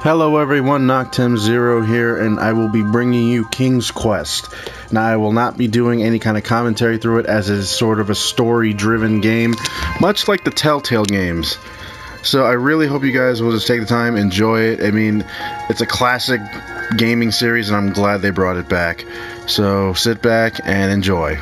Hello everyone, Noctem0 here, and I will be bringing you King's Quest. Now, I will not be doing any kind of commentary through it, as it is sort of a story-driven game, much like the Telltale games. So I really hope you guys will just take the time, enjoy it. I mean, it's a classic gaming series, and I'm glad they brought it back. So sit back and enjoy.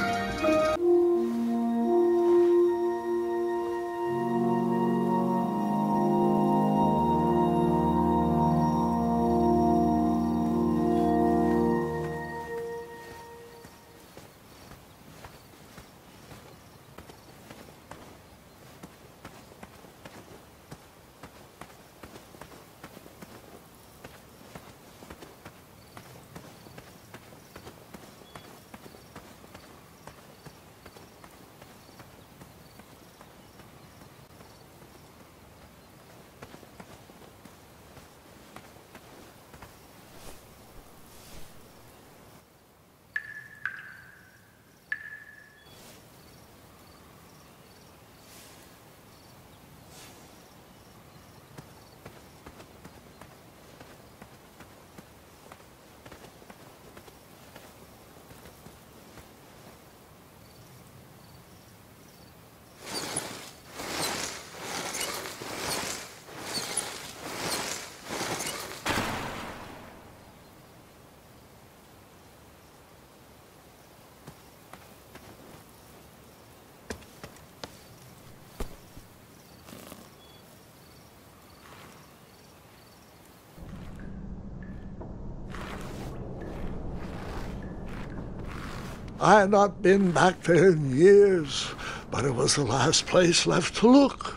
I had not been back there in years, but it was the last place left to look.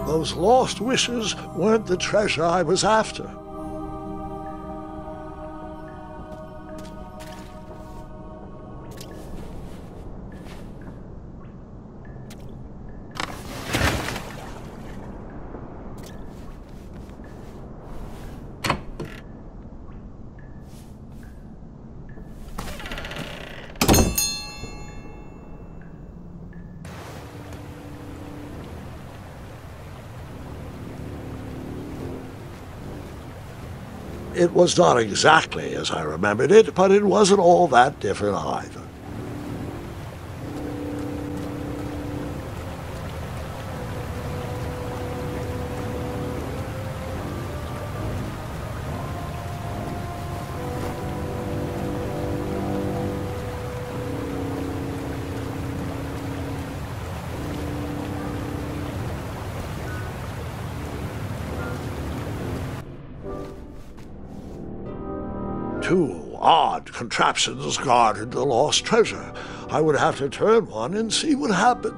Those lost wishes weren't the treasure I was after. It was not exactly as I remembered it, but it wasn't all that different either. Two odd contraptions guarded the lost treasure. I would have to turn one and see what happened.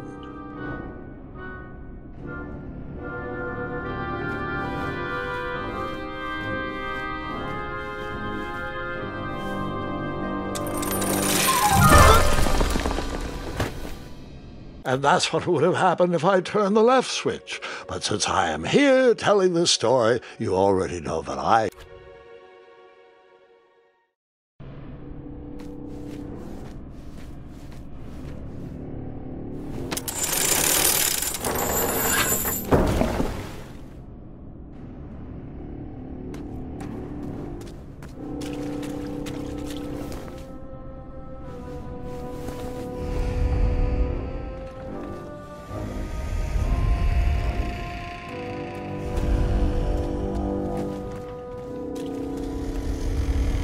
And that's what would have happened if I turned the left switch. But since I am here telling this story, you already know that I...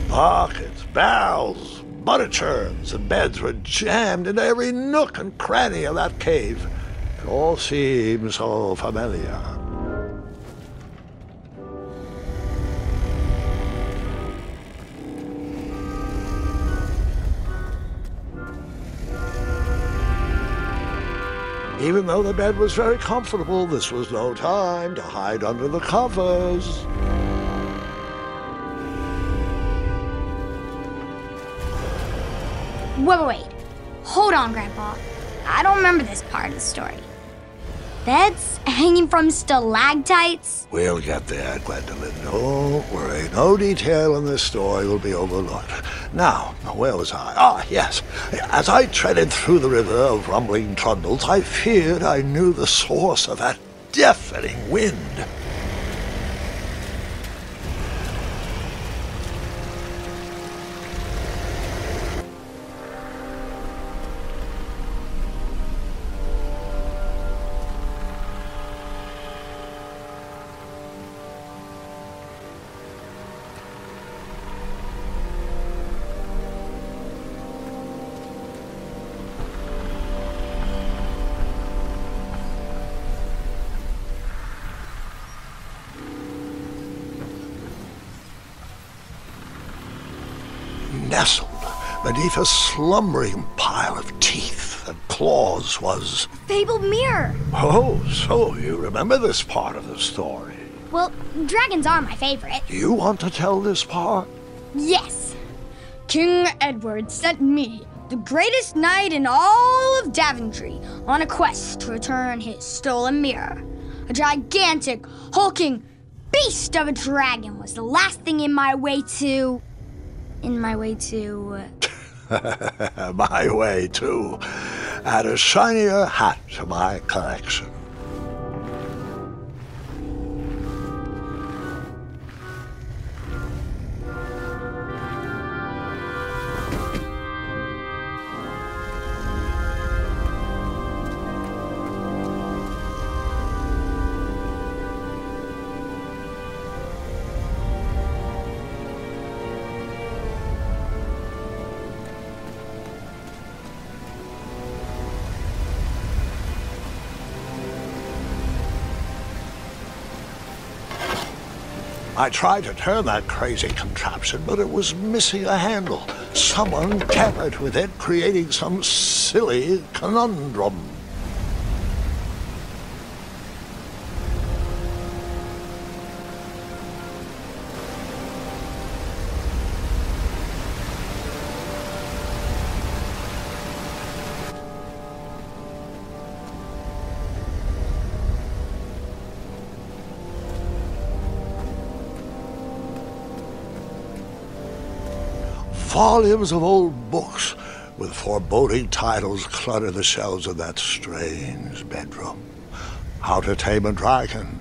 Buckets, barrels, butter churns, and beds were jammed into every nook and cranny of that cave. It all seems so familiar. Even though the bed was very comfortable, this was no time to hide under the covers. Wait. Hold on, Grandpa. I don't remember this part of the story. beds hanging from stalactites? We'll get there, Gwendolyn. Don't worry. No detail in this story will be overlooked. Now, where was I? Ah, yes. As I treaded through the river of rumbling trundles, I feared I knew the source of that deafening wind. Nestled beneath a slumbering pile of teeth and claws was... Fabled mirror. Oh, so you remember this part of the story. Well, dragons are my favorite. Do you want to tell this part? Yes. King Edward sent me, the greatest knight in all of Daventry, on a quest to return his stolen mirror. A gigantic, hulking beast of a dragon was the last thing in my way to... My way too. Add a shinier hat to my collection. I tried to turn that crazy contraption, but it was missing a handle. Someone tampered with it, creating some silly conundrum. Volumes of old books with foreboding titles clutter the shelves of that strange bedroom. How to Tame a Dragon,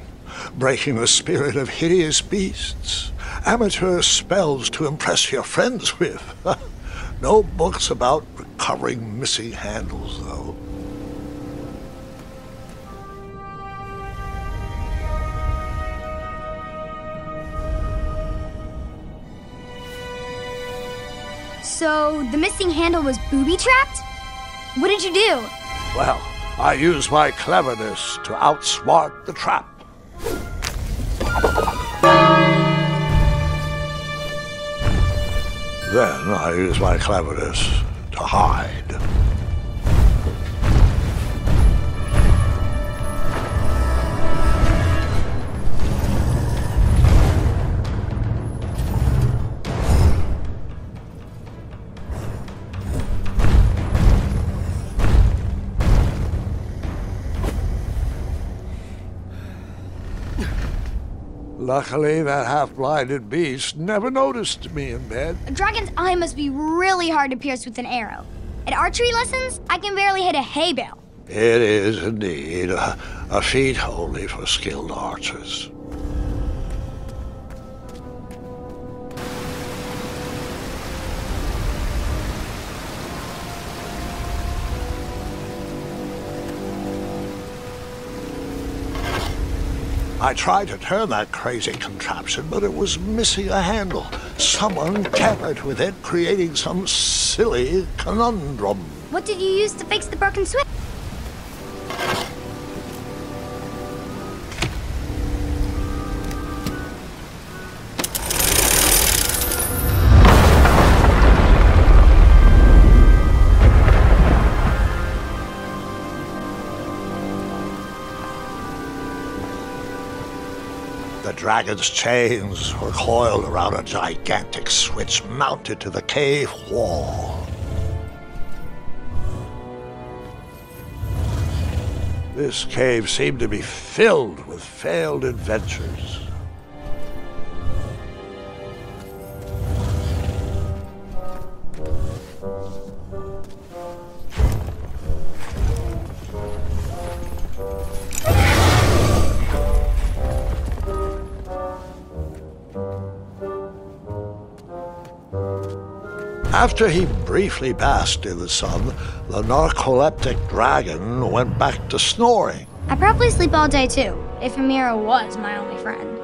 Breaking the Spirit of Hideous Beasts, Amateur Spells to Impress Your Friends with. No books about recovering missing handles, though. So, the missing handle was booby-trapped? What did you do? Well, I used my cleverness to outsmart the trap. Then I used my cleverness to hide. Luckily, that half-blinded beast never noticed me in bed. A dragon's eye must be really hard to pierce with an arrow. At archery lessons, I can barely hit a hay bale. It is indeed a feat only for skilled archers. I tried to turn that crazy contraption, but it was missing a handle. Someone tampered with it, creating some silly conundrum. What did you use to fix the broken switch? The dragon's chains were coiled around a gigantic switch mounted to the cave wall. This cave seemed to be filled with failed adventures. After he briefly basked in the sun, the narcoleptic dragon went back to snoring. I'd probably sleep all day too, if Amira was my only friend.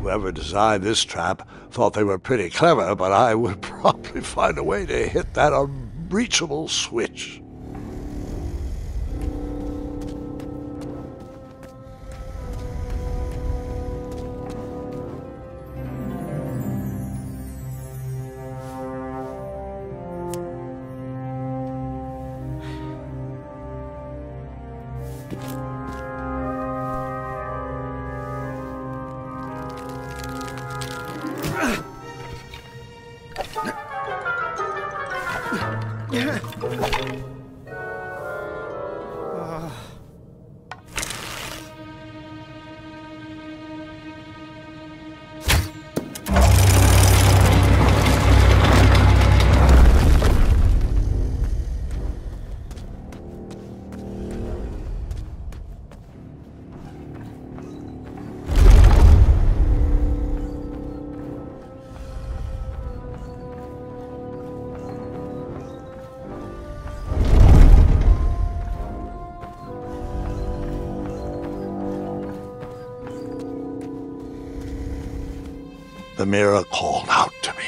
Whoever designed this trap thought they were pretty clever, but I would probably find a way to hit that unreachable switch. The mirror called out to me.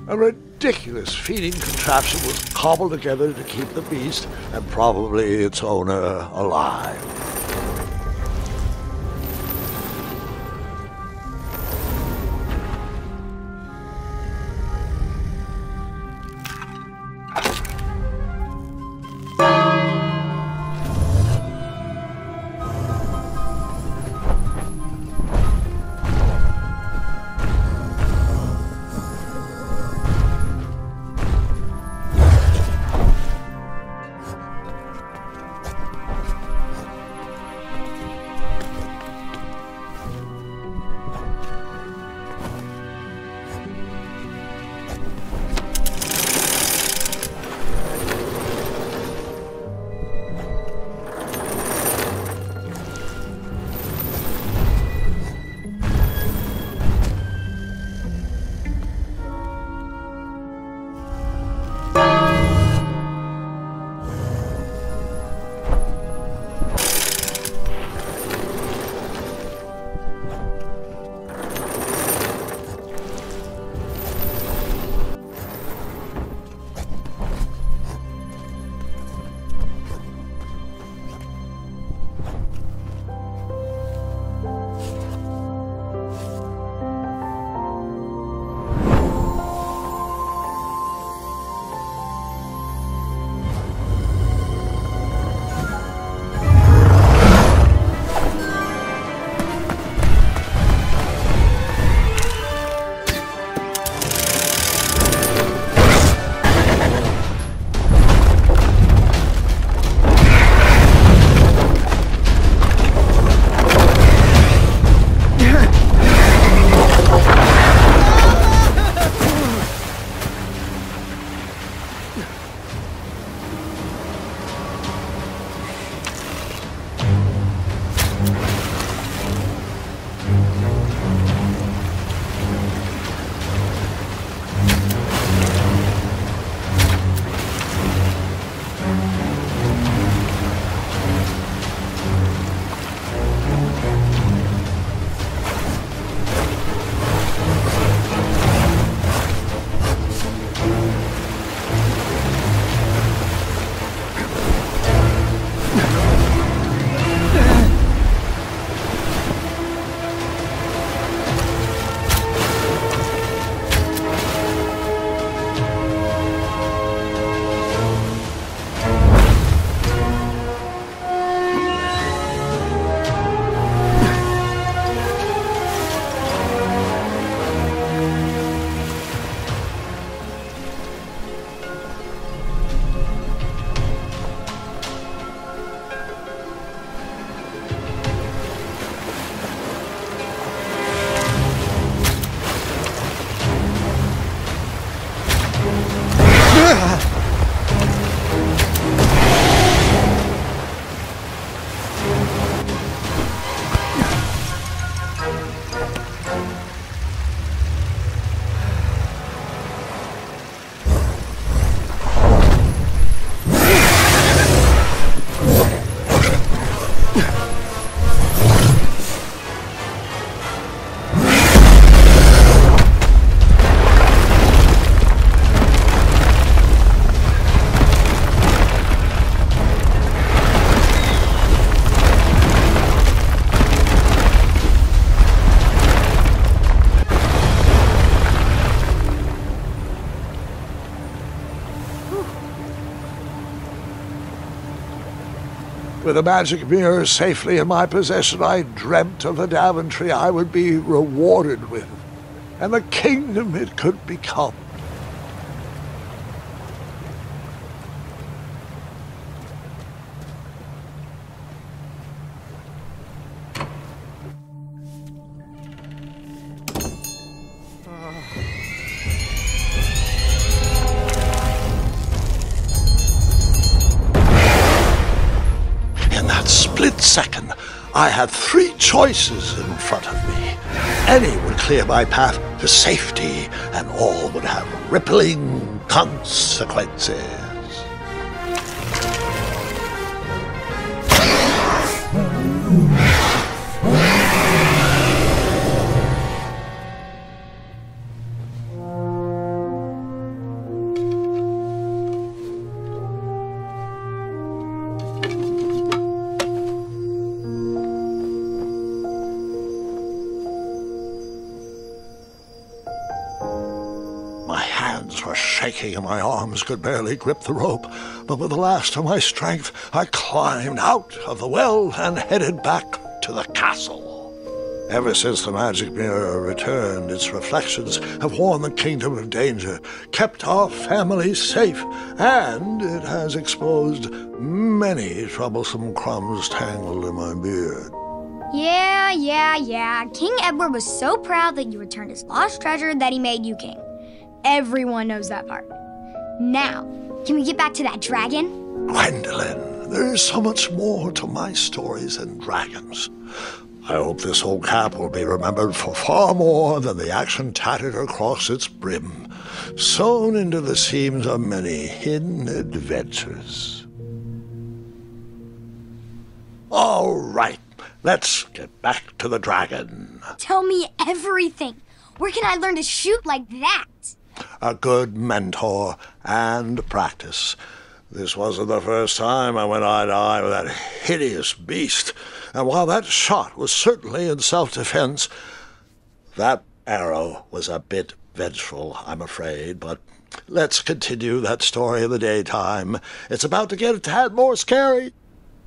A ridiculous feeding contraption was cobbled together to keep the beast and probably its owner alive. With a magic mirror safely in my possession, I dreamt of the Daventry I would be rewarded with, and the kingdom it could become. Split second, I had three choices in front of me. Any would clear my path to safety, and all would have rippling consequences. Shaking and my arms could barely grip the rope, but with the last of my strength, I climbed out of the well and headed back to the castle. Ever since the magic mirror returned, its reflections have warned the kingdom of danger, kept our family safe, and it has exposed many troublesome crumbs tangled in my beard. Yeah. King Edward was so proud that you returned his lost treasure that he made you king. Everyone knows that part. Now, can we get back to that dragon? Gwendolyn, there is so much more to my stories than dragons. I hope this old cap will be remembered for far more than the action tattered across its brim, sewn into the seams of many hidden adventures. All right, let's get back to the dragon. Tell me everything. Where can I learn to shoot like that? A good mentor and practice. This wasn't the first time I went eye to eye with that hideous beast, and while that shot was certainly in self-defense, that arrow was a bit vengeful, I'm afraid, but let's continue that story in the daytime. It's about to get a tad more scary.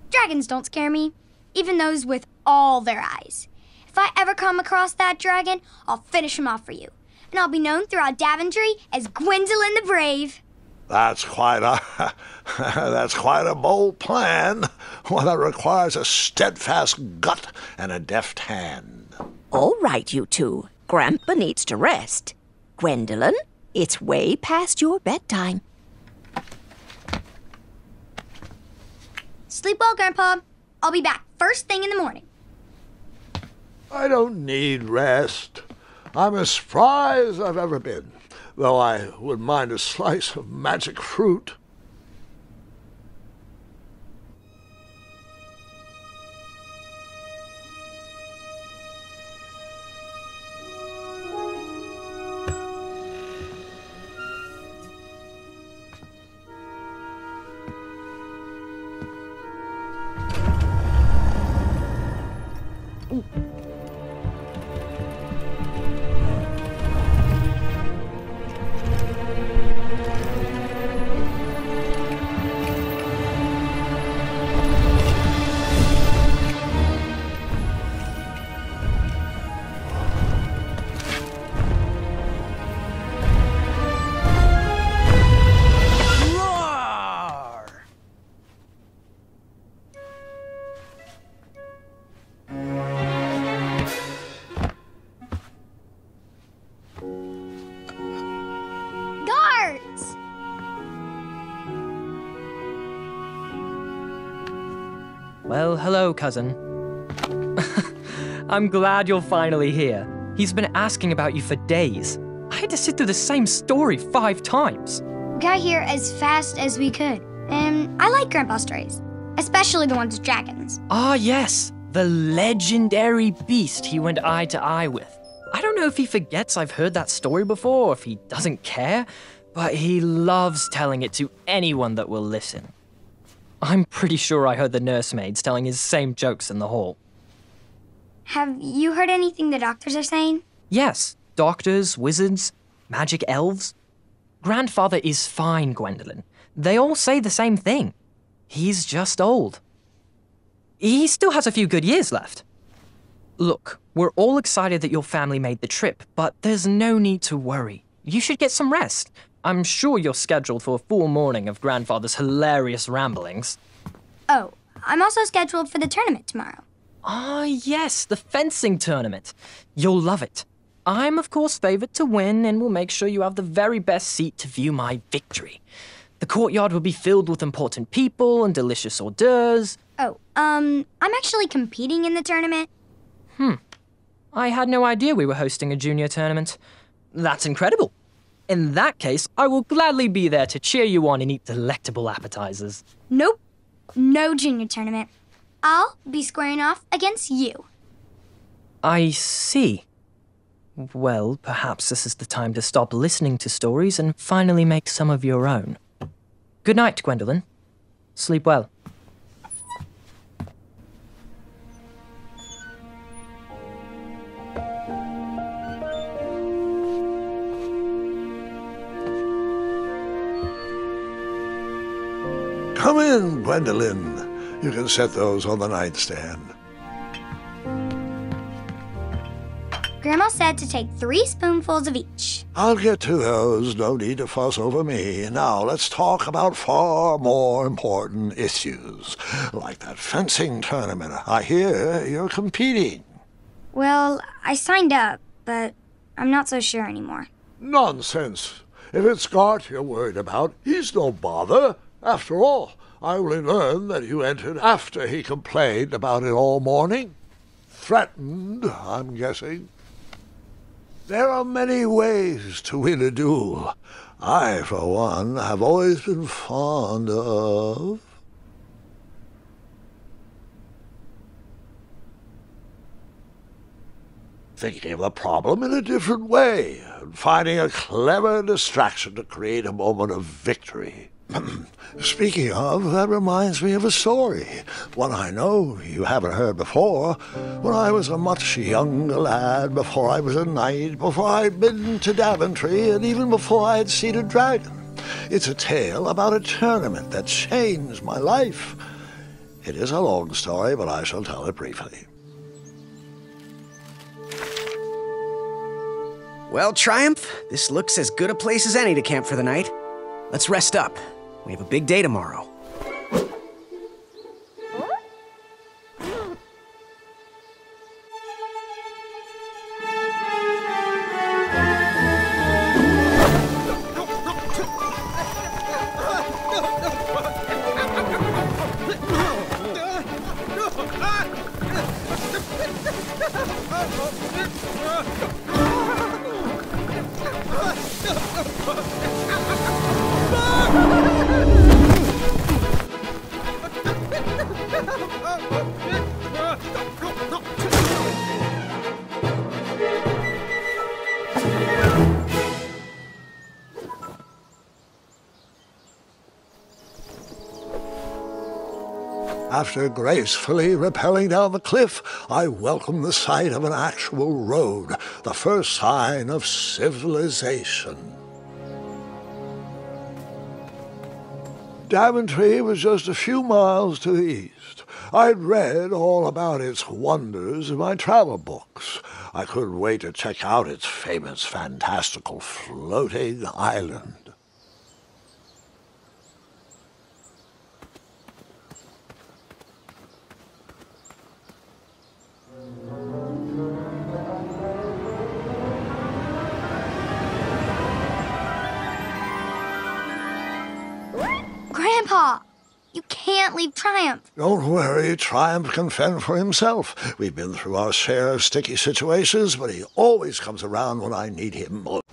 Dragons don't scare me, even those with all their eyes. If I ever come across that dragon, I'll finish him off for you. And I'll be known throughout Daventry as Gwendolyn the Brave. That's quite a bold plan, one that requires a steadfast gut and a deft hand. All right, you two. Grandpa needs to rest. Gwendolyn, it's way past your bedtime. Sleep well, Grandpa. I'll be back first thing in the morning. I don't need rest. I'm as spry as I've ever been, though I wouldn't mind a slice of magic fruit. Well, hello, cousin. I'm glad you're finally here. He's been asking about you for days. I had to sit through the same story 5 times. We got here as fast as we could. And I like Grandpa's stories, especially the ones with dragons. Ah, yes. The legendary beast he went eye to eye with. I don't know if he forgets I've heard that story before or if he doesn't care, but he loves telling it to anyone that will listen. I'm pretty sure I heard the nursemaids telling his same jokes in the hall. Have you heard anything the doctors are saying? Yes, doctors, wizards, magic elves. Grandfather is fine, Gwendolyn. They all say the same thing. He's just old. He still has a few good years left. Look, we're all excited that your family made the trip, but there's no need to worry. You should get some rest. I'm sure you're scheduled for a full morning of Grandfather's hilarious ramblings. Oh, I'm also scheduled for the tournament tomorrow. Ah, yes, the fencing tournament. You'll love it. I'm, of course, favored to win and will make sure you have the very best seat to view my victory. The courtyard will be filled with important people and delicious hors d'oeuvres. Oh, I'm actually competing in the tournament. I had no idea we were hosting a junior tournament. That's incredible. In that case, I will gladly be there to cheer you on and eat delectable appetizers. Nope, no junior tournament. I'll be squaring off against you. I see. Well, perhaps this is the time to stop listening to stories and finally make some of your own. Good night, Gwendolyn. Sleep well. Come in, Gwendolyn. You can set those on the nightstand. Grandma said to take 3 spoonfuls of each. I'll get to those. No need to fuss over me. Now let's talk about far more important issues, like that fencing tournament. I hear you're competing. Well, I signed up, but I'm not so sure anymore. Nonsense. If it's Scott you're worried about, he's no bother. After all, I only learned that you entered after he complained about it all morning. Threatened, I'm guessing. There are many ways to win a duel. I, for one, have always been fond of... thinking of the problem in a different way, and finding a clever distraction to create a moment of victory. Speaking of, that reminds me of a story, one I know you haven't heard before. When I was a much younger lad, before I was a knight, before I'd been to Daventry, and even before I'd seen a dragon. It's a tale about a tournament that changed my life. It is a long story, but I shall tell it briefly. Well, Triumph, this looks as good a place as any to camp for the night. Let's rest up. We have a big day tomorrow. After gracefully rappelling down the cliff, I welcomed the sight of an actual road, the first sign of civilization. Daventry was just a few miles to the east. I'd read all about its wonders in my travel books. I couldn't wait to check out its famous, fantastical floating island. Grandpa, you can't leave Triumph. Don't worry, Triumph can fend for himself. We've been through our share of sticky situations, but he always comes around when I need him most.